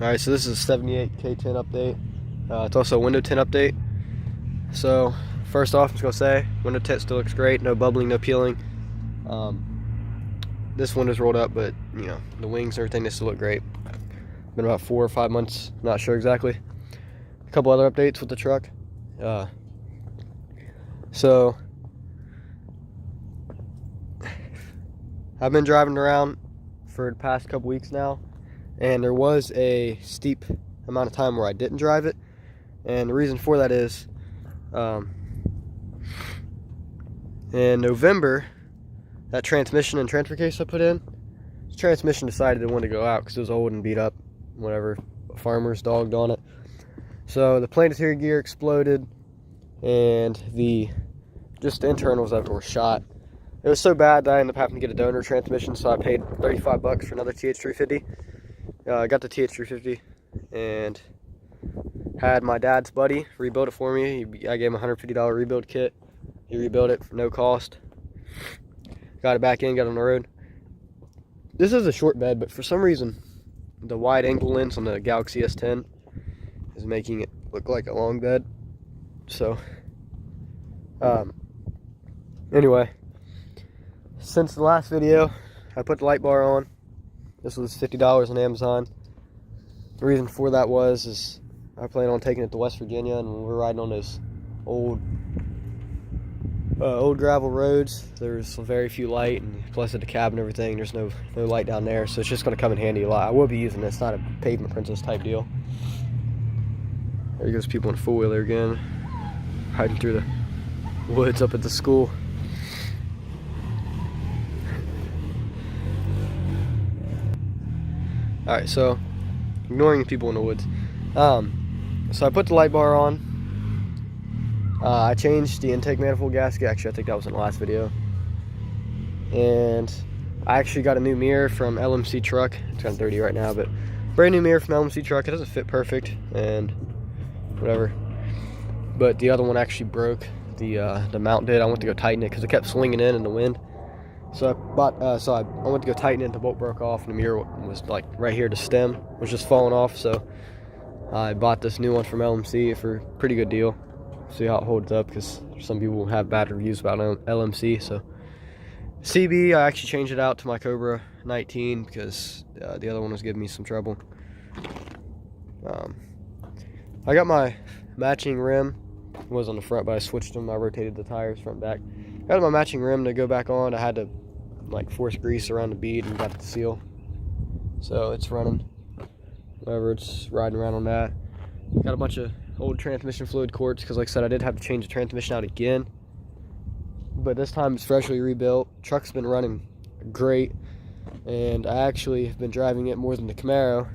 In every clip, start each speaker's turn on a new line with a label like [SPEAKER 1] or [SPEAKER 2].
[SPEAKER 1] Alright, so this is a 78 k10 update. It's also a window tint update. So first off, I'm just going to say window tint still looks great. No bubbling, no peeling. This window's rolled up, but you know, the wings and everything, they still look great. Been about 4 or 5 months, not sure exactly. A couple other updates with the truck. So I've been driving around for the past couple weeks now, and there was a steep amount of time where I didn't drive it, and the reason for that is in November, that transmission and transfer case I put in, the transmission decided it wanted to go out because it was old and beat up, whatever, farmers dogged on it. So the planetary gear exploded, and just the internals of it were shot. It was so bad that I ended up having to get a donor transmission, so I paid $35 for another TH350. I got the TH350 and had my dad's buddy rebuild it for me. I gave him a $150 rebuild kit. He rebuilt it for no cost. Got it back in, got it on the road. This is a short bed, but for some reason, the wide angle lens on the Galaxy S10 is making it look like a long bed. So, anyway, since the last video, I put the light bar on. This was $50 on Amazon. The reason for that is I plan on taking it to West Virginia, and when we're riding on those old gravel roads, there's very few light, and plus at the cab and everything, there's no light down there, so it's just going to come in handy a lot. I will be using this, not a pavement princess type deal. There goes people in four-wheeler again, hiding through the woods up at the school. Alright, so ignoring the people in the woods. So I put the light bar on. I changed the intake manifold gasket. Actually, I think that was in the last video. And I actually got a new mirror from LMC Truck. It's kind of dirty right now, but brand new mirror from LMC Truck. It doesn't fit perfect and whatever. But the other one actually broke. The mount did. I went to go tighten it because it kept swinging in the wind. So I went to go tighten it, and the bolt broke off, and the mirror was like right here. The stem was just falling off. So I bought this new one from LMC for a pretty good deal. See how it holds up, because some people have bad reviews about LMC. So CB, I actually changed it out to my Cobra 19 because the other one was giving me some trouble. I got my matching rim. It was on the front, but I switched them. I rotated the tires front and back. Got my matching rim to go back on. I had to like force grease around the bead and got it to seal. So it's running. Whatever, it's riding around on that. Got a bunch of old transmission fluid quarts because, like I said, I did have to change the transmission out again. But this time it's freshly rebuilt. Truck's been running great, and I actually have been driving it more than the Camaro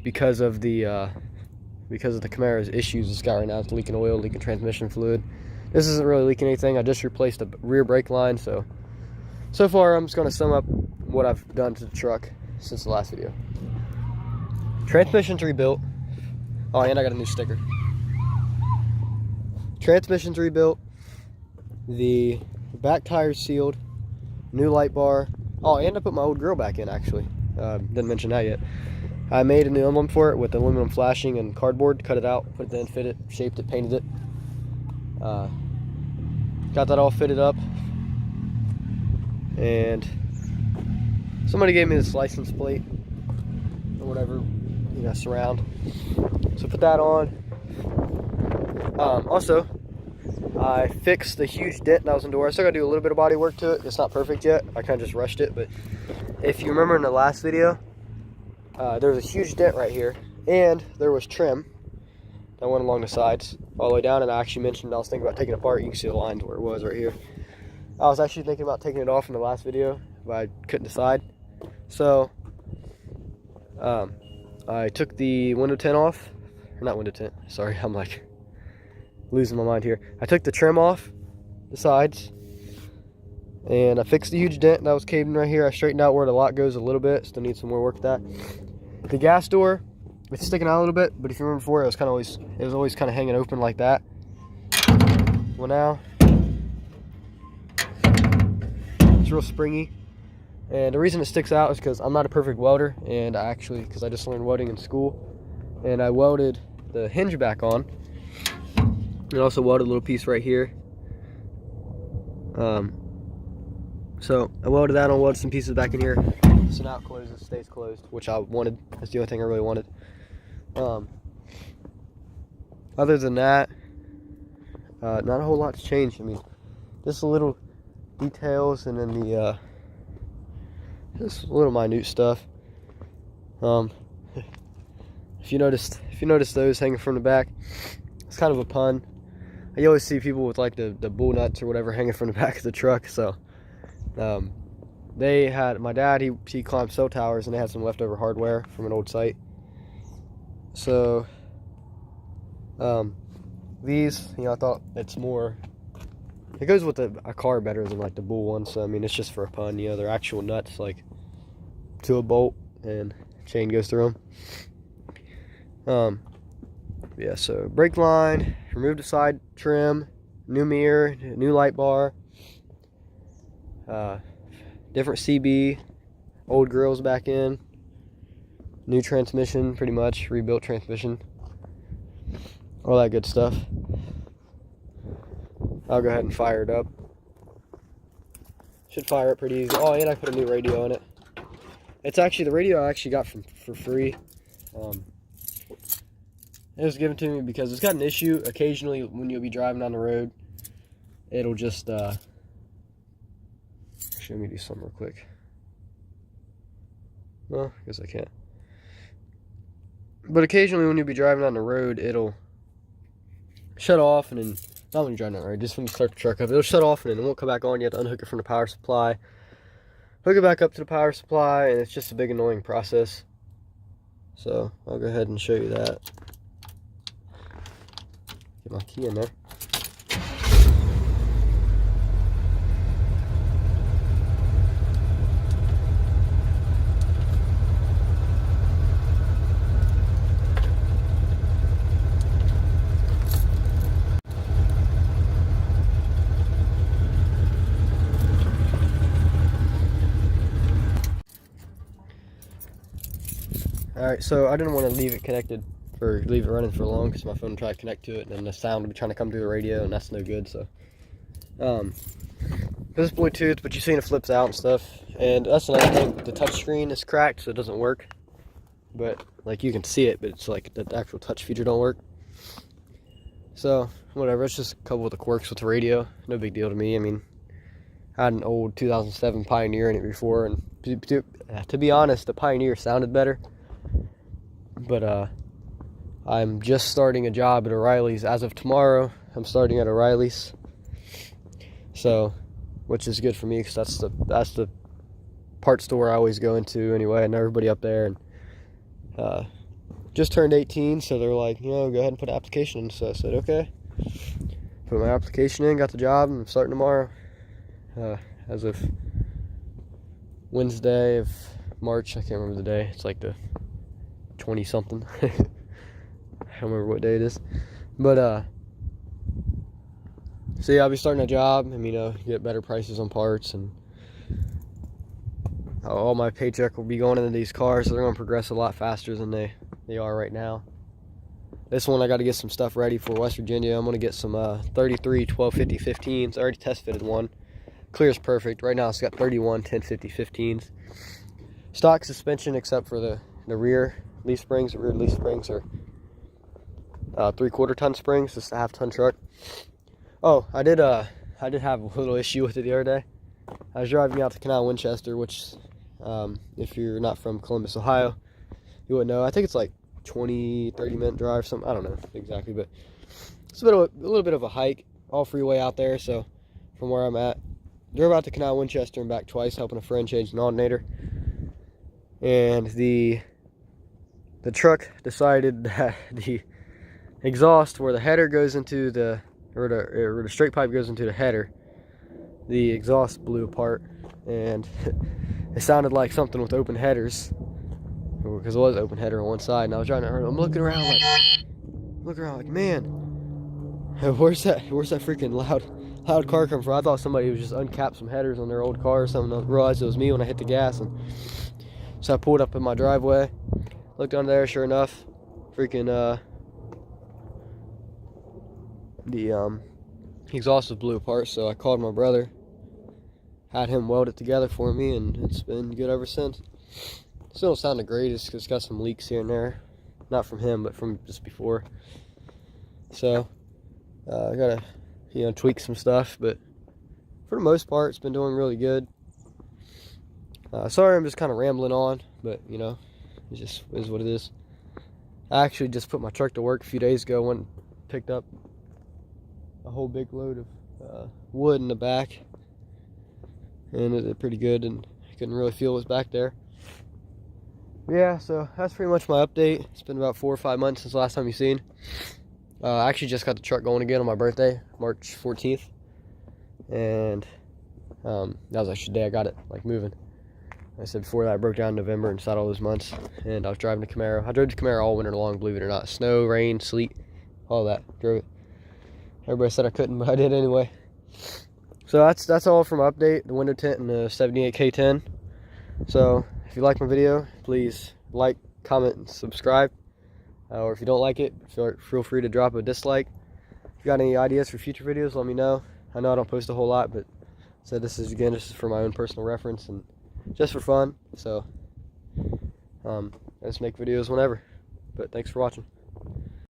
[SPEAKER 1] because of the Camaro's issues it's got right now. It's leaking oil, leaking transmission fluid. This isn't really leaking anything. I just replaced the rear brake line. So far, I'm just going to sum up what I've done to the truck since the last video. Transmission's rebuilt. Oh, and I got a new sticker. Transmission's rebuilt. The back tire's sealed. New light bar. Oh, and I put my old grill back in, actually. Didn't mention that yet. I made a new emblem for it with aluminum flashing and cardboard. Cut it out, put it in, fit it, shaped it, painted it. Got that all fitted up. And somebody gave me this license plate or whatever, you know, surround. So put that on. Also, I fixed the huge dent that was in the door. I still got to do a little bit of body work to it. It's not perfect yet. I kind of just rushed it. But if you remember in the last video, there was a huge dent right here. And there was trim that went along the sides all the way down. And I actually mentioned I was thinking about taking it apart. You can see the lines where it was right here. I was actually thinking about taking it off in the last video, but I couldn't decide. So I took the window tint off. Or not window tint, sorry, I'm like losing my mind here. I took the trim off the sides, and I fixed the huge dent that was caved in right here. I straightened out where the lock goes a little bit. Still need some more work with that. The gas door, it's sticking out a little bit, but if you remember before, it was always kind of hanging open like that. Well, now it's real springy. And the reason it sticks out is because I'm not a perfect welder, and because I just learned welding in school, and I welded the hinge back on, and also welded a little piece right here. So I welded that on, welded some pieces back in here, so now it closes, stays closed, which I wanted. That's the only thing I really wanted. Other than that, not a whole lot's changed. I mean, just a little details, and then the just little minute stuff. If you notice those hanging from the back, it's kind of a pun. You always see people with like the bull nuts or whatever hanging from the back of the truck. So they had, my dad, he climbed cell towers, and they had some leftover hardware from an old site. So these, I thought it goes with a car better than like the bull one. So I mean, it's just for a pun. They're actual nuts, like to a bolt, and chain goes through them. Yeah, so brake line, remove the side trim, new mirror, new light bar, different CB, old grills back in, new transmission, pretty much rebuilt transmission, all that good stuff. I'll go ahead and fire it up. Should fire up pretty easy. Oh, and I put a new radio in it. It's actually the radio I actually got for free. It was given to me because it's got an issue. Occasionally, when you'll be driving down the road, it'll just actually, let me do something real quick. Well, I guess I can't. But occasionally, when you'll be driving down the road, it'll shut off, and then not when you're driving down the road, just when you start the truck up, it'll shut off, and then it won't come back on. You have to unhook it from the power supply, hook it back up to the power supply, and it's just a big annoying process. So I'll go ahead and show you that. Get my key in there. Alright, so I didn't want to leave it connected or leave it running for long because my phone tried to connect to it, and then the sound would be trying to come through the radio, and that's no good. So this is Bluetooth, but you've seen it flips out and stuff. And that's another thing, the touch screen is cracked, so it doesn't work. But like, you can see it, but it's like the actual touch feature don't work. So whatever, it's just a couple of the quirks with the radio. No big deal to me. I mean, I had an old 2007 Pioneer in it before, and to be honest, the Pioneer sounded better. But I'm just starting a job at O'Reilly's. As of tomorrow, I'm starting at O'Reilly's. So, which is good for me, because that's the part store I always go into anyway. I know everybody up there, and just turned 18, so they're like, go ahead and put an application in. So I said, okay. Put my application in, got the job, and I'm starting tomorrow. As of Wednesday of March, I can't remember the day. It's like the 20-something. I don't remember what day it is. But, so yeah, I'll be starting a job, and, get better prices on parts, and all my paycheck will be going into these cars, so they're going to progress a lot faster than they are right now. This one, I got to get some stuff ready for West Virginia. I'm going to get some 33 1250 15s. I already test fitted one. Clears perfect. Right now, it's got 31 1050 15s. Stock suspension, except for the rear leaf springs. The rear leaf springs are 3/4 ton springs. Just a half-ton truck. Oh, I did have a little issue with it the other day. I was driving out to Canal Winchester, which, if you're not from Columbus, Ohio, you wouldn't know. I think it's like 20-30 minute drive, something. I don't know exactly, but it's a little bit of a hike, all freeway out there. So from where I'm at, drove out to Canal Winchester and back twice, helping a friend change an alternator. And the truck decided that the exhaust, where the header goes into where the straight pipe goes into the header, the exhaust blew apart, and it sounded like something with open headers, because it was open header on one side. And I was trying to, I'm looking around like, man, where's that freaking loud car come from? I thought somebody was just uncapped some headers on their old car or something. I realized it was me when I hit the gas, and so I pulled up in my driveway, looked under there, sure enough, freaking the exhaust was blew apart. So I called my brother, had him weld it together for me, and it's been good ever since. Still don't sound the greatest because it's got some leaks here and there, not from him but from just before. So I gotta, you know, tweak some stuff, but for the most part it's been doing really good. Sorry I'm just kind of rambling on, but you know, it just is what it is. I actually just put my truck to work a few days ago, went and picked up a whole big load of wood in the back, and it did pretty good, and I couldn't really feel what was back there. Yeah, so that's pretty much my update. It's been about 4 or 5 months since the last time you've seen. I actually just got the truck going again on my birthday, March 14th, and that was actually the day I got it like moving. I said before that I broke down in November and sat all those months, and I was driving the Camaro. I drove the Camaro all winter long, believe it or not. Snow, rain, sleet, all that. Drove it. Everybody said I couldn't, but I did anyway. So that's all from my update, the window tint and the 78 k10. So if you like my video, please like, comment, and subscribe. Or if you don't like it, feel free to drop a dislike. If you got any ideas for future videos, let me know. I know I don't post a whole lot, but so this is, again, just for my own personal reference and just for fun. So I just make videos whenever. But thanks for watching.